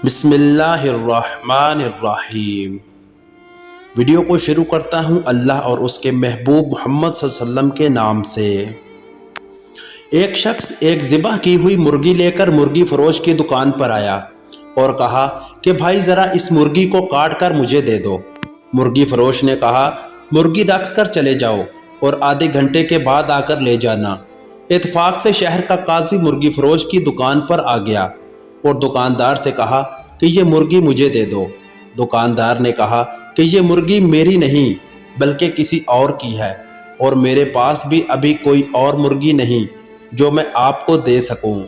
بسم اللہ الرحمن الرحیم۔ ویڈیو کو شروع کرتا ہوں اللہ اور اس کے محبوب محمد صلی اللہ علیہ وسلم کے نام سے۔ ایک شخص ایک ذبح کی ہوئی مرغی لے کر مرغی فروش کی دکان پر آیا اور کہا کہ بھائی ذرا اس مرغی کو کاٹ کر مجھے دے دو۔ مرغی فروش نے کہا مرغی رکھ کر چلے جاؤ اور آدھے گھنٹے کے بعد آ کر لے جانا۔ اتفاق سے شہر کا قاضی مرغی فروش کی دکان پر آ گیا اور دکاندار سے کہا کہ یہ مرغی مجھے دے دو۔ دکاندار نے کہا کہ یہ مرغی میری نہیں بلکہ کسی اور کی ہے اور میرے پاس بھی ابھی کوئی اور مرغی نہیں جو میں آپ کو دے سکوں۔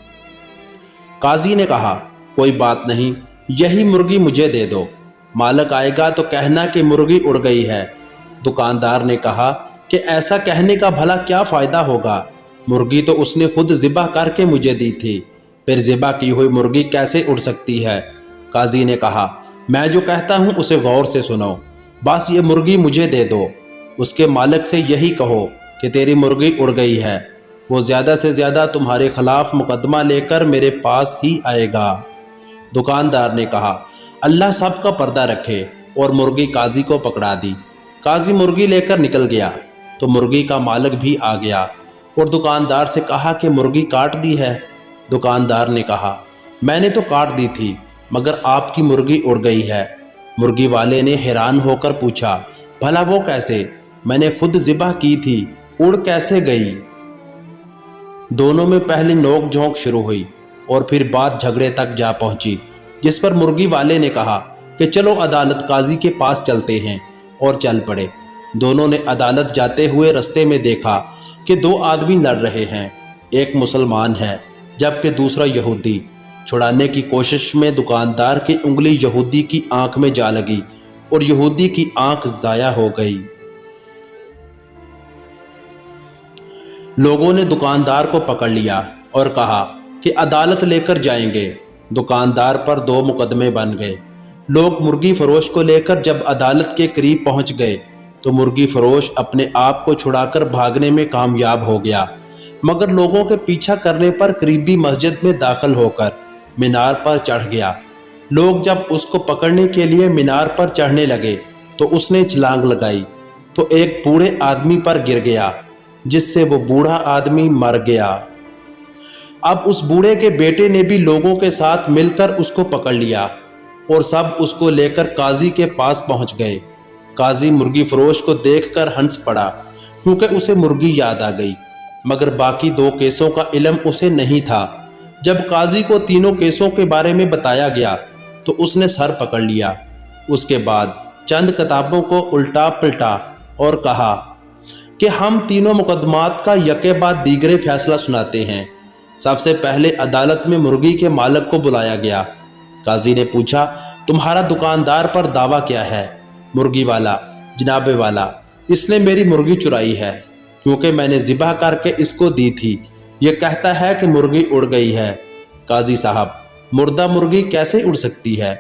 قاضی نے کہا کوئی بات نہیں، یہی مرغی مجھے دے دو، مالک آئے گا تو کہنا کہ مرغی اڑ گئی ہے۔ دکاندار نے کہا کہ ایسا کہنے کا بھلا کیا فائدہ ہوگا، مرغی تو اس نے خود ذبح کر کے مجھے دی تھی، پھر ذبح کی ہوئی مرغی کیسے اڑ سکتی ہے؟ قاضی نے کہا میں جو کہتا ہوں اسے غور سے سنو، بس یہ مرغی مجھے دے دو۔ اس کے مالک سے یہی کہو کہ تیری مرغی اڑ گئی ہے، وہ زیادہ سے زیادہ تمہارے خلاف مقدمہ لے کر میرے پاس ہی آئے گا۔ دکاندار نے کہا اللہ سب کا پردہ رکھے، اور مرغی قاضی کو پکڑا دی۔ قاضی مرغی لے کر نکل گیا تو مرغی کا مالک بھی آ گیا اور دکاندار سے کہا کہ مرغی کاٹ دی ہے۔ دکاندار نے کہا میں نے تو کاٹ دی تھی مگر آپ کی مرغی اڑ گئی ہے۔ مرغی والے نے حیران ہو کر پوچھا بھلا وہ کیسے؟ میں نے خود ذبح کی تھی، اڑ کیسے گئی؟ دونوں میں پہلے نوک جھونک شروع ہوئی اور پھر بات جھگڑے تک جا پہنچی، جس پر مرغی والے نے کہا کہ چلو عدالت قاضی کے پاس چلتے ہیں، اور چل پڑے۔ دونوں نے عدالت جاتے ہوئے رستے میں دیکھا کہ دو آدمی لڑ رہے ہیں، ایک مسلمان ہے جبکہ دوسرا یہودی۔ چھڑانے کی کوشش میں دکاندار کی انگلی یہودی کی آنکھ میں جا لگی اور یہودی کی آنکھ ضائع ہو گئی۔ لوگوں نے دکاندار کو پکڑ لیا اور کہا کہ عدالت لے کر جائیں گے۔ دکاندار پر 2 مقدمے بن گئے۔ لوگ مرغی فروش کو لے کر جب عدالت کے قریب پہنچ گئے تو مرغی فروش اپنے آپ کو چھڑا کر بھاگنے میں کامیاب ہو گیا، مگر لوگوں کے پیچھا کرنے پر قریبی مسجد میں داخل ہو کر مینار پر چڑھ گیا۔ لوگ جب اس کو پکڑنے کے لیے مینار پر چڑھنے لگے تو اس نے چھلانگ لگائی تو ایک بوڑھے آدمی پر گر گیا، جس سے وہ بوڑھا آدمی مر گیا۔ اب اس بوڑھے کے بیٹے نے بھی لوگوں کے ساتھ مل کر اس کو پکڑ لیا اور سب اس کو لے کر قاضی کے پاس پہنچ گئے۔ قاضی مرغی فروش کو دیکھ کر ہنس پڑا کیونکہ اسے مرغی یاد آ گئی، مگر باقی 2 کیسوں کا علم اسے نہیں تھا۔ جب قاضی کو تینوں کیسوں کے بارے میں بتایا گیا تو اس نے سر پکڑ لیا۔ اس کے بعد چند کتابوں کو الٹا پلٹا اور کہا کہ ہم تینوں مقدمات کا یکے بعد دیگرے فیصلہ سناتے ہیں۔ سب سے پہلے عدالت میں مرغی کے مالک کو بلایا گیا۔ قاضی نے پوچھا تمہارا دکاندار پر دعویٰ کیا ہے؟ مرغی والا جناب والا، اس نے میری مرغی چرائی ہے کیونکہ میں نے ذبح کر کے اس کو دی تھی، یہ کہتا ہے کہ مرغی اڑ گئی ہے۔ قاضی صاحب مردہ مرغی کیسے اڑ سکتی ہے؟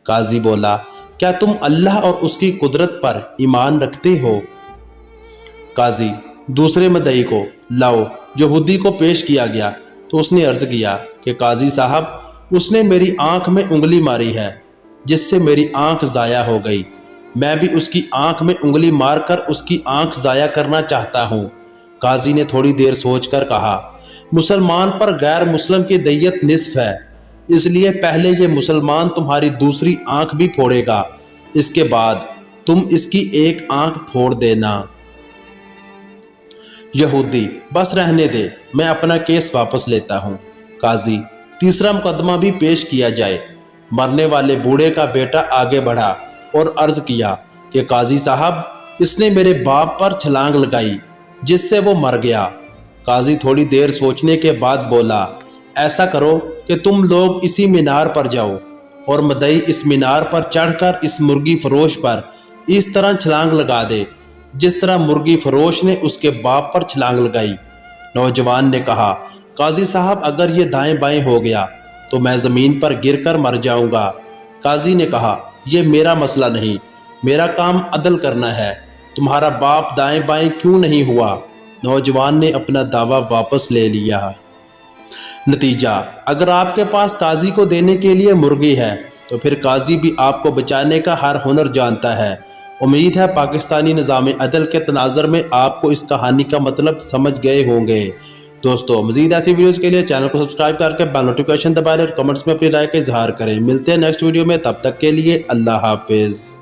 قاضی بولا کیا تم اللہ اور اس کی قدرت پر ایمان رکھتے ہو؟ قاضی دوسرے مدعی کو لاؤ۔ یہودی کو پیش کیا گیا تو اس نے عرض کیا کہ قاضی صاحب اس نے میری آنکھ میں انگلی ماری ہے جس سے میری آنکھ ضائع ہو گئی، میں بھی اس کی آنکھ میں انگلی مار کر اس کی آنکھ ضائع کرنا چاہتا ہوں۔ قاضی نے تھوڑی دیر سوچ کر کہا مسلمان پر غیر مسلم کی دیت نصف ہے، اس لیے پہلے یہ مسلمان تمہاری دوسری آنکھ بھی پھوڑے گا، اس کے بعد تم اس کی ایک آنکھ پھوڑ دینا۔ یہودی بس رہنے دے، میں اپنا کیس واپس لیتا ہوں۔ قاضی تیسرا مقدمہ بھی پیش کیا جائے۔ مرنے والے بوڑھے کا بیٹا آگے بڑھا اور عرض کیا کہ قاضی صاحب اس نے میرے باپ پر چھلانگ لگائی جس سے وہ مر گیا۔ قاضی تھوڑی دیر سوچنے کے بعد بولا ایسا کرو کہ تم لوگ اسی مینار پر جاؤ اور مدعی اس مینار پر چڑھ کر اس مرغی فروش پر اس طرح چھلانگ لگا دے جس طرح مرغی فروش نے اس کے باپ پر چھلانگ لگائی۔ نوجوان نے کہا قاضی صاحب اگر یہ دائیں بائیں ہو گیا تو میں زمین پر گر کر مر جاؤں گا۔ قاضی نے کہا یہ میرا مسئلہ نہیں، میرا کام عدل کرنا ہے، تمہارا باپ دائیں بائیں کیوں نہیں ہوا؟ نوجوان نے اپنا دعویٰ واپس لے لیا۔ نتیجہ اگر آپ کے پاس قاضی کو دینے کے لیے مرغی ہے تو پھر قاضی بھی آپ کو بچانے کا ہر ہنر جانتا ہے۔ امید ہے پاکستانی نظام عدل کے تناظر میں آپ کو اس کہانی کا مطلب سمجھ گئے ہوں گے۔ دوستو مزید ایسی ویڈیوز کے لیے چینل کو سبسکرائب کر کے بیل نوٹیفیکیشن دبائیں اور کمنٹس میں اپنی رائے کا اظہار کریں۔ ملتے ہیں نیکسٹ ویڈیو میں، تب تک کے لیے اللہ حافظ۔